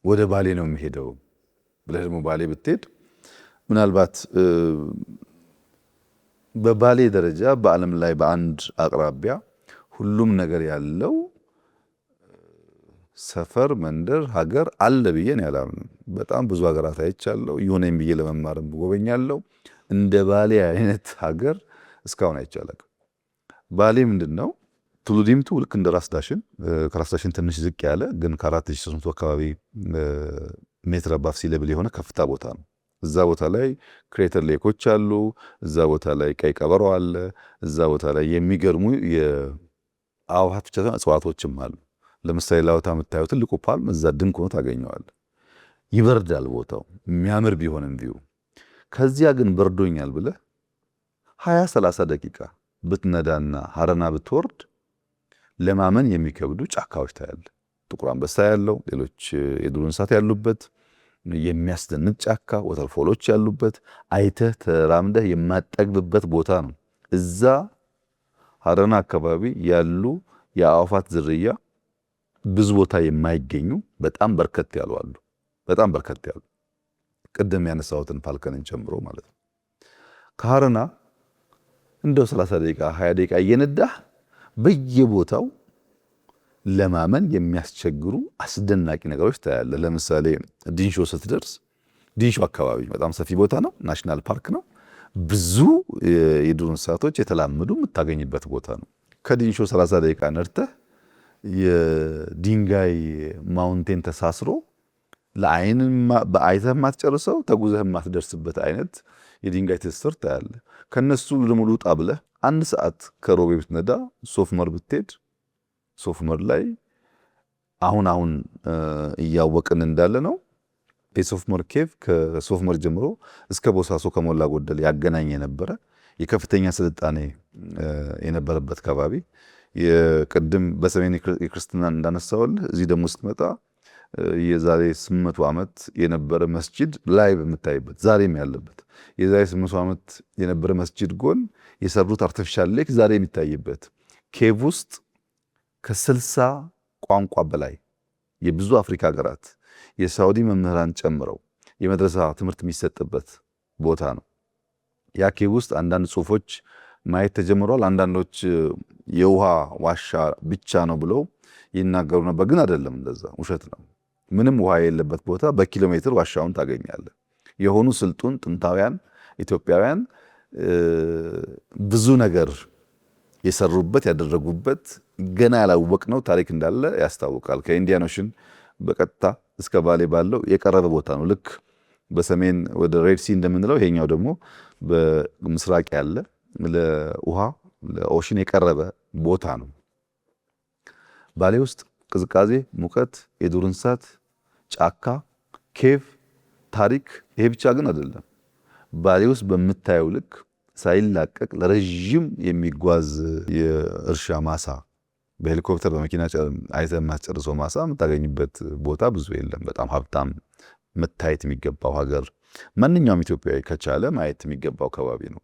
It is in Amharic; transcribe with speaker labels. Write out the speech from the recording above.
Speaker 1: ወደ ባሌ ነው የሚሄደው ብለህ ደግሞ ባሌ ብትሄድ ምናልባት በባሌ ደረጃ በዓለም ላይ በአንድ አቅራቢያ ሁሉም ነገር ያለው ሰፈር፣ መንደር፣ ሀገር አለ ብዬ ነው ያላምንም። በጣም ብዙ ሀገራት አይቻለሁ። ይሁነኝ ብዬ ለመማርም ጎበኛለሁ። እንደ ባሌ አይነት ሀገር እስካሁን አይቻለሁ። ባሌ ምንድነው? ቱሉ ዲምቱ ልክ እንደ ራስ ዳሽን ከራስ ዳሽን ትንሽ ዝቅ ያለ ግን ከ4300 አካባቢ ሜትር አባፍ ሲ ሌቭል የሆነ ከፍታ ቦታ ነው። እዛ ቦታ ላይ ክሬተር ሌኮች አሉ። እዛ ቦታ ላይ ቀይ ቀበሮ አለ። እዛ ቦታ ላይ የሚገርሙ የአዕዋፋት ብቻ ሳይሆን እጽዋቶችም አሉ። ለምሳሌ ላውታ የምታየው ትልቁ ፓልም እዛ ድንቅ ሆኖ ታገኘዋለህ። ይበርዳል ቦታው የሚያምር ቢሆንም ቪው። ከዚያ ግን በርዶኛል ብለህ 20-30 ደቂቃ ብትነዳና ሀረና ብትወርድ ለማመን የሚከብዱ ጫካዎች ታያለህ። ጥቁር አንበሳ ያለው ሌሎች የዱር እንስሳት ያሉበት የሚያስደንቅ ጫካ፣ ወተርፎሎች ያሉበት አይተህ ተራምደህ የማጠግብበት ቦታ ነው። እዛ ሀረና አካባቢ ያሉ የአዕዋፋት ዝርያ ብዙ ቦታ የማይገኙ በጣም በርከት ያሉ አሉ። በጣም በርከት ያሉ ቅድም ያነሳሁትን ፋልከንን ጨምሮ ማለት ነው። ከሀረና እንደው 30 ደቂቃ 20 ደቂቃ እየነዳህ በየቦታው ለማመን የሚያስቸግሩ አስደናቂ ነገሮች ታያለህ። ለምሳሌ ዲንሾ ስትደርስ፣ ዲንሾ አካባቢ በጣም ሰፊ ቦታ ነው፣ ናሽናል ፓርክ ነው። ብዙ የዱር እንስሳቶች የተላመዱ የምታገኝበት ቦታ ነው። ከዲንሾ 30 ደቂቃ ነድተህ የድንጋይ ማውንቴን ተሳስሮ ለአይን በአይተህ ማትጨርሰው ተጉዘህ ማትደርስበት አይነት የድንጋይ ትስስር ታያለህ። ከነሱ ለሙሉ ጣ ብለህ 1 ሰዓት ከሮቤ ብትነዳ ሶፍመር ብትሄድ ሶፍመር ላይ አሁን እያወቅን እንዳለ ነው የሶፍመር ኬቭ ከሶፍመር ጀምሮ እስከ ቦሳሶ ከሞላ ጎደል ያገናኝ የነበረ የከፍተኛ ስልጣኔ የነበረበት አካባቢ የቅድም በሰሜን የክርስትና እንዳነሳውልህ እዚህ ደግሞ ስትመጣ የዛሬ 800 ዓመት የነበረ መስጂድ ላይ በምታይበት ዛሬም ያለበት የዛሬ 800 ዓመት የነበረ መስጂድ ጎን የሰሩት አርቲፊሻል ሌክ ዛሬ የሚታይበት ኬቭ ውስጥ ከ60 ቋንቋ በላይ የብዙ አፍሪካ ሀገራት የሳውዲ መምህራን ጨምረው የመድረሳ ትምህርት የሚሰጥበት ቦታ ነው። ያ ኬቭ ውስጥ አንዳንድ ጽሁፎች ማየት ተጀምሯል። አንዳንዶች የውሃ ዋሻ ብቻ ነው ብለው ይናገሩ ነበር፣ ግን አይደለም፣ እንደዛ ውሸት ነው። ምንም ውሃ የሌለበት ቦታ በኪሎ ሜትር ዋሻውን ታገኛለህ። የሆኑ ስልጡን ጥንታውያን ኢትዮጵያውያን ብዙ ነገር የሰሩበት ያደረጉበት ገና ያላወቅነው ታሪክ እንዳለ ያስታውቃል። ከኢንዲያን ኦሽን በቀጥታ እስከ ባሌ ባለው የቀረበ ቦታ ነው። ልክ በሰሜን ወደ ሬድ ሲ እንደምንለው ይሄኛው ደግሞ በምስራቅ ያለ ለውሃ ለኦሽን የቀረበ ቦታ ነው። ባሌ ውስጥ ቅዝቃዜ፣ ሙቀት፣ የዱር እንስሳት፣ ጫካ፣ ኬቭ፣ ታሪክ ይሄ ብቻ ግን አይደለም። ባሌ ውስጥ በምታየው ልክ ሳይላቀቅ ለረጅም የሚጓዝ የእርሻ ማሳ በሄሊኮፕተር በመኪና አይተህ የማትጨርሰው ማሳ የምታገኝበት ቦታ ብዙ የለም። በጣም ሀብታም መታየት የሚገባው ሀገር ማንኛውም ኢትዮጵያዊ ከቻለ ማየት የሚገባው አካባቢ ነው።